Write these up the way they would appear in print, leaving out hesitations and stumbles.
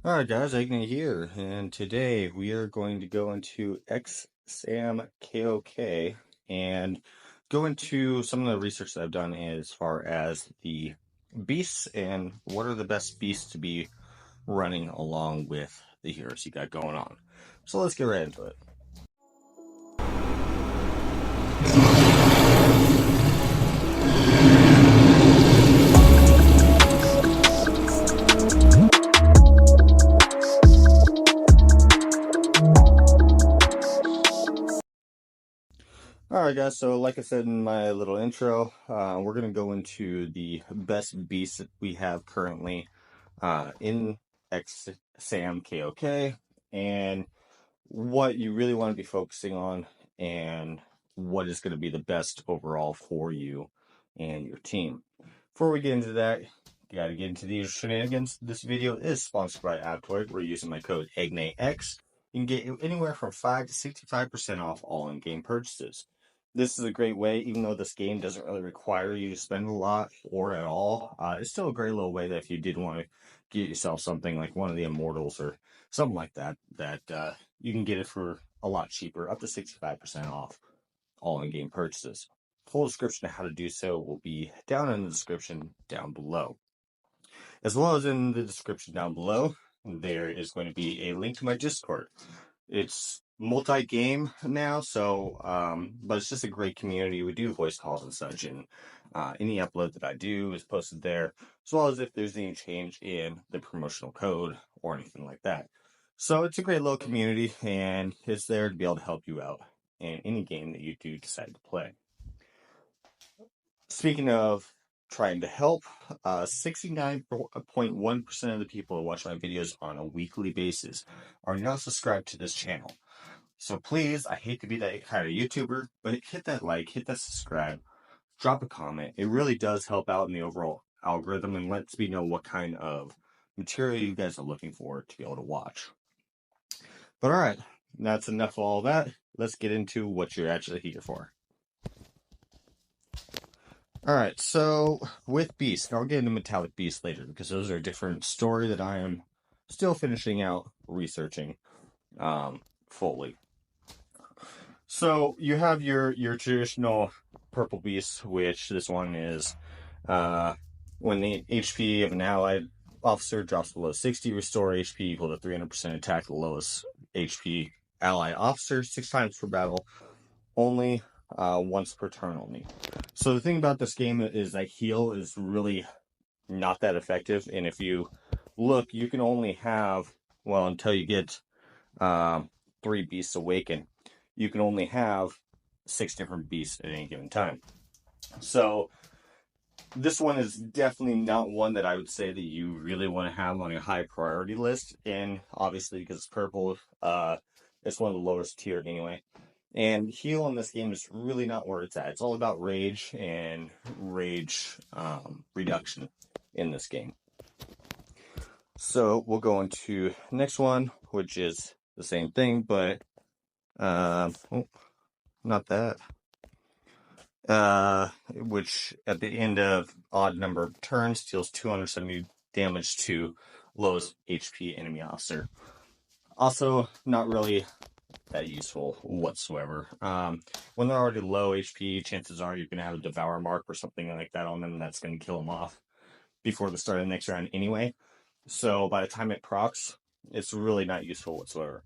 Alright guys, Agni here, and today we are going to go into X-samkok and go into some of the research that I've done as far as the beasts and what are the best beasts to be running along with the heroes you got going on. So let's get right into it. Alright guys, so like I said in my little intro, we're going to go into the best beasts that we have currently in X-samkok and what you really want to be focusing on and what is going to be the best overall for you and your team. Before we get into that, you got to get into these shenanigans. This video is sponsored by AppCoins. We're using my code EGNAX. You can get anywhere from 5 to 65% off all in-game purchases. This is a great way, even though this game doesn't really require you to spend a lot or at all. It's still a great little way that if you did want to get yourself something like one of the Immortals or something like that, you can get it for a lot cheaper, up to 65% off all in-game purchases. Full description of how to do so will be down in the description down below. As well as in the description down below, there is going to be a link to my Discord. It's multi-game now, but it's just a great community. We do voice calls and such, and any upload that I do is posted there, as well as if there's any change in the promotional code or anything like that. So it's a great little community, and it's there to be able to help you out in any game that you do decide to play. Speaking of trying to help, 69.1% of the people who watch my videos on a weekly basis are not subscribed to this channel. So please, I hate to be that kind of YouTuber, but hit that like, hit that subscribe, drop a comment. It really does help out in the overall algorithm and lets me know what kind of material you guys are looking for to be able to watch. But alright, that's enough of all that. Let's get into what you're actually here for. Alright, so with Beast, I'll get into Metallic Beast later because those are a different story that I am still finishing out researching fully. So you have your traditional purple beast, which this one is when the HP of an allied officer drops below 60, restore HP equal to 300% attack the lowest HP allied officer 6 times per battle, only once per turn only. So the thing about this game is that heal is really not that effective, and if you look, you can only have, well, until you get 3 beasts awaken, you can only have 6 different beasts at any given time. So this one is definitely not one that I would say that you really want to have on a high priority list, and obviously because it's purple, it's one of the lowest tier anyway. And heal in this game is really not where it's at. It's all about rage and rage reduction in this game. So we'll go into the next one, which is the same thing, but not that. Which at the end of odd number of turns deals 270 damage to lowest HP enemy officer. Also, not really that useful whatsoever. When they're already low HP, chances are you're going to have a Devour Mark or something like that on them, and that's going to kill them off before the start of the next round anyway. So by the time it procs, it's really not useful whatsoever.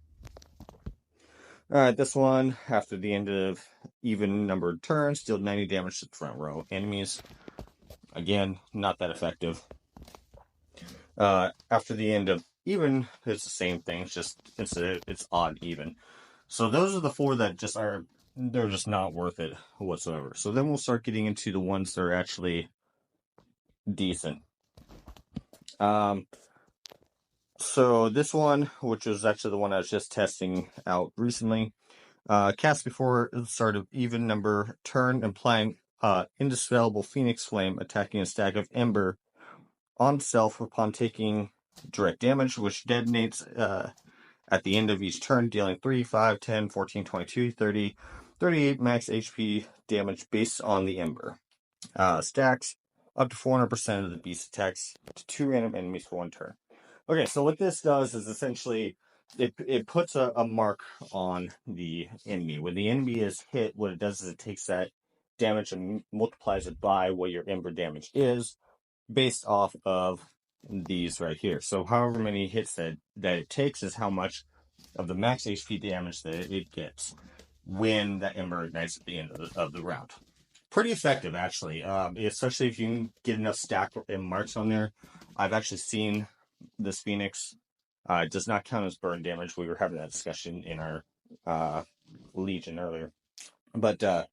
Alright, this one, after the end of even numbered turns, deal 90 damage to the front row enemies. Again, not that effective. After the end of even, it's the same thing, it's just, it's odd even. So those are the 4 that just are, they're just not worth it whatsoever. So then we'll start getting into the ones that are actually decent. So this one, which was actually the one I was just testing out recently, cast before the start of even number turn, implying indispellable Phoenix Flame attacking a stack of Ember on self upon taking direct damage, which detonates at the end of each turn, dealing 3, 5, 10, 14, 22, 30, 38 max HP damage based on the Ember. Stacks up to 400% of the beast attacks to 2 random enemies for 1 turn. Okay, so what this does is essentially it puts a mark on the enemy. When the enemy is hit, what it does is it takes that damage and multiplies it by what your ember damage is, based off of these right here. So however many hits that it takes is how much of the max HP damage that it gets when that ember ignites at the end of the round. Pretty effective, actually, especially if you can get enough stack and marks on there. I've actually seen this Phoenix. It does not count as burn damage. We were having that discussion in our Legion earlier, but I've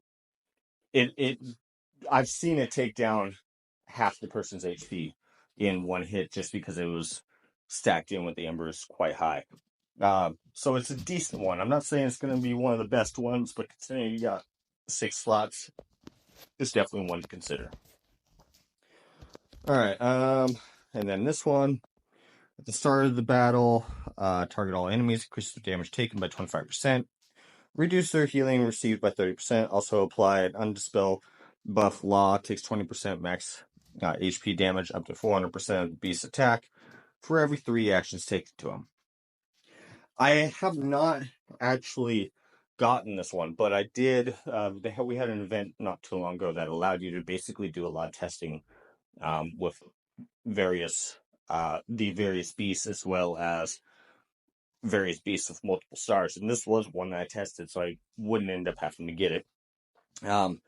seen it take down half the person's HP in one hit just because it was stacked in with the embers quite high. So it's a decent one. I'm not saying it's going to be one of the best ones, but considering you got 6 slots, it's definitely one to consider. All right, and then this one, at the start of the battle, target all enemies, increase the damage taken by 25%, reduce their healing received by 30%, also apply an undispel buff law, takes 20% max HP damage up to 400% of the beast's attack for every 3 actions taken to him. I have not actually gotten this one, but I did. We had an event not too long ago that allowed you to basically do a lot of testing with various beasts, as well as various beasts with multiple stars. And this was one that I tested, so I wouldn't end up having to get it. And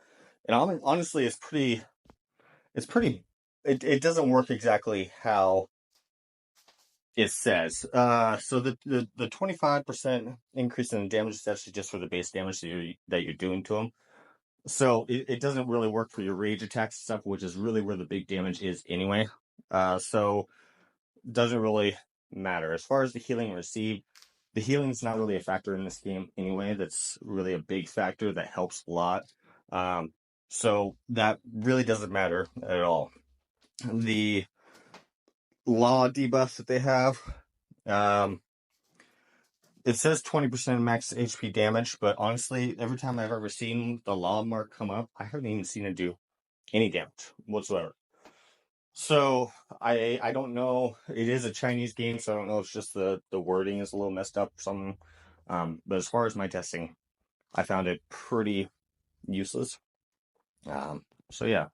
honestly, it's pretty. It doesn't work exactly how it says. So the 25% increase in the damage is actually just for the base damage that you're doing to them. So it doesn't really work for your rage attacks and stuff, which is really where the big damage is anyway. So it doesn't really matter. As far as the healing received, the healing is not really a factor in this game anyway. That's really a big factor that helps a lot. So that really doesn't matter at all. The law debuffs that they have, it says 20% max HP damage, but honestly, every time I've ever seen the law mark come up, I haven't even seen it do any damage whatsoever. So I don't know. It is a Chinese game, so I don't know if it's just the wording is a little messed up or something. But as far as my testing, I found it pretty useless. So yeah,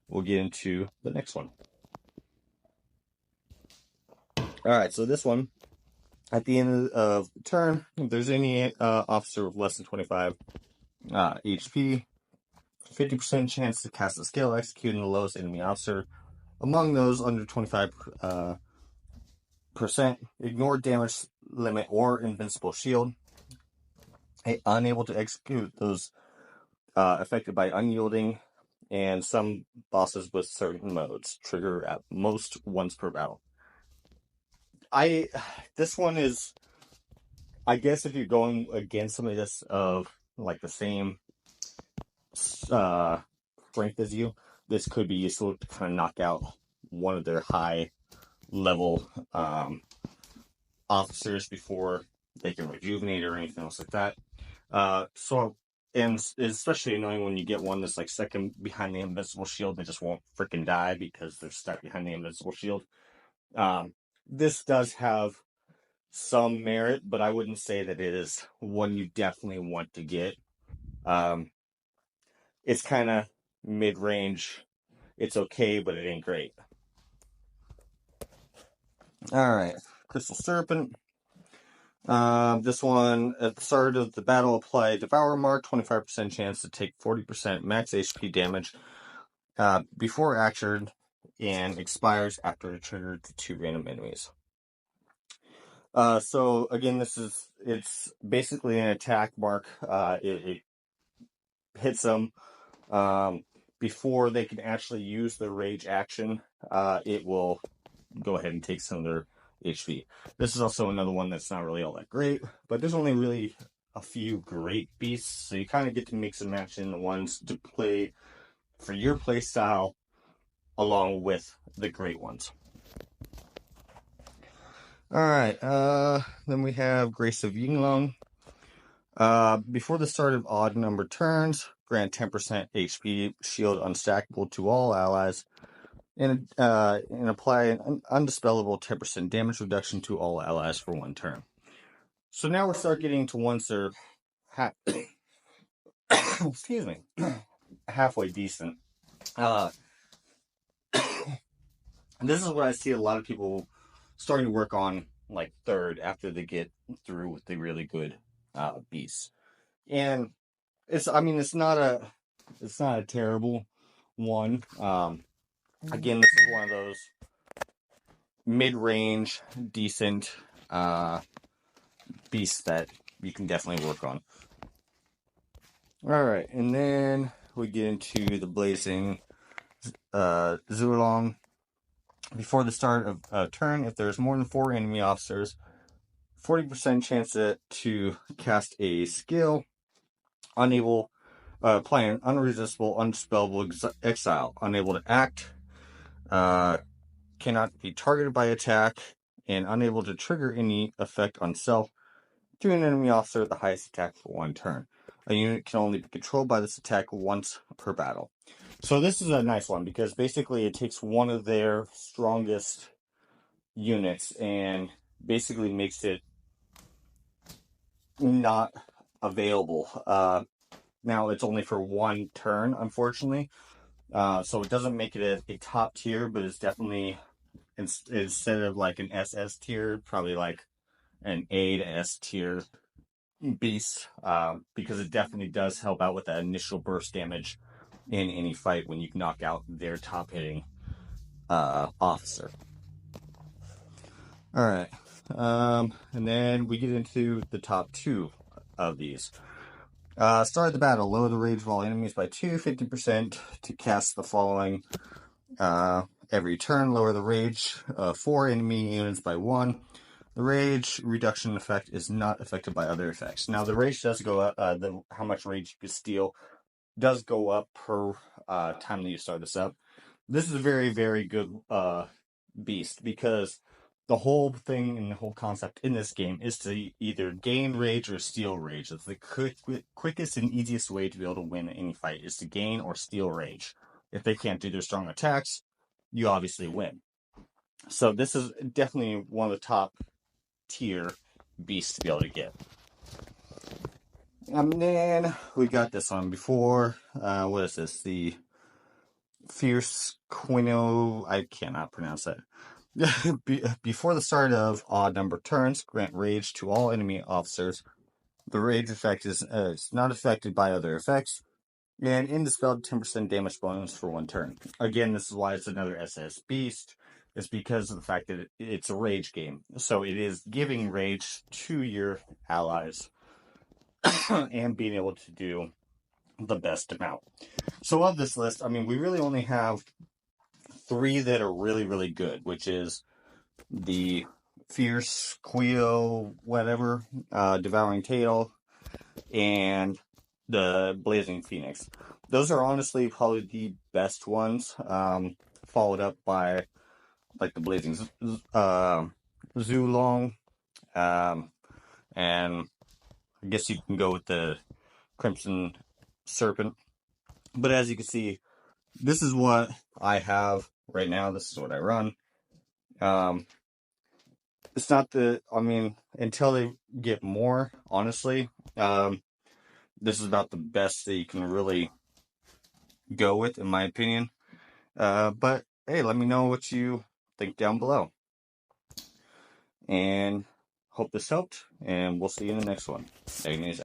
we'll get into the next one. All right, so this one, at the end of the turn, if there's any officer with less than 25 HP, 50% chance to cast a skill executing the lowest enemy officer. Among those under 25%, ignore damage limit or invincible shield. Unable to execute those affected by unyielding, and some bosses with certain modes trigger at most once per battle. This one is, I guess, if you're going against somebody that's of like the same strength as you, this could be useful to kind of knock out one of their high level officers before they can rejuvenate or anything else like that. And it's especially annoying when you get one that's like second behind the invincible shield, they just won't freaking die because they're stuck behind the invincible shield. This does have some merit, but I wouldn't say that it is one you definitely want to get. It's kind of mid-range. It's okay, but it ain't great. All right, Crystal Serpent. This one, at the start of the battle, apply Devour Mark, 25% chance to take 40% max HP damage before action, and expires after it triggered to 2 random enemies. So again, it's basically an attack mark. It hits them before they can actually use the rage action. It will go ahead and take some of their HP. This is also another one that's not really all that great, but there's only really a few great beasts, so you kind of get to mix and match in the ones to play for your play style along with the great ones. All right, then we have Grace of Yinglong. Before the start of odd number turns, grant 10% HP shield unstackable to all allies and apply an undispellable 10% damage reduction to all allies for 1 turn. So now we start getting to ones that are excuse me, halfway decent. This is what I see a lot of people starting to work on, like third, after they get through with the really good beasts. And it's not a terrible one. Again, this is one of those mid-range, decent beasts that you can definitely work on. All right, and then we get into the blazing Zulong. Before the start of a turn, if there's more than 4 enemy officers, 40% chance to cast a skill, unable, apply an unresistible, undispellable exile, unable to act, cannot be targeted by attack, and unable to trigger any effect on self to an enemy officer at the highest attack for 1 turn. A unit can only be controlled by this attack once per battle. So this is a nice one because basically it takes one of their strongest units and basically makes it not available. Now it's only for 1 turn, unfortunately. So it doesn't make it a top tier, but it's definitely, instead of like an SS tier, probably like an A to S tier beast, because it definitely does help out with that initial burst damage in any fight when you knock out their top hitting officer. All right, and then we get into the top 2 of these. Start the battle. Lower the rage of all enemies by 50% to cast the following. Every turn, lower the rage of 4 enemy units by 1. The rage reduction effect is not affected by other effects. Now, the rage does go up. How much rage you can steal does go up per time that you start this up. This is a very, very good beast because the whole thing and the whole concept in this game is to either gain rage or steal rage. It's the quickest and easiest way to be able to win any fight is to gain or steal rage. If they can't do their strong attacks, you obviously win. So this is definitely one of the top tier beasts to be able to get. And then we got this one before. What is this? The Fierce Quino. I cannot pronounce that. Before the start of odd number turns, grant rage to all enemy officers. The rage effect is not affected by other effects, and indispelled 10% damage bonus for 1 turn. Again, this is why it's another SS beast. It's because of the fact that it's a rage game, so it is giving rage to your allies and being able to do the best amount. So of this list, we really only have 3 that are really, really good, which is the Fierce Quio, whatever, Devouring Tail, and the Blazing Phoenix. Those are honestly probably the best ones, followed up by like the Blazing Zulong, and I guess you can go with the Crimson Serpent. But as you can see, this is what I have right now. This is what I run. It's not until they get more, honestly, this is about the best that you can really go with, in my opinion. But hey, let me know what you think down below. And hope this helped, and we'll see you in the next one. Anyways.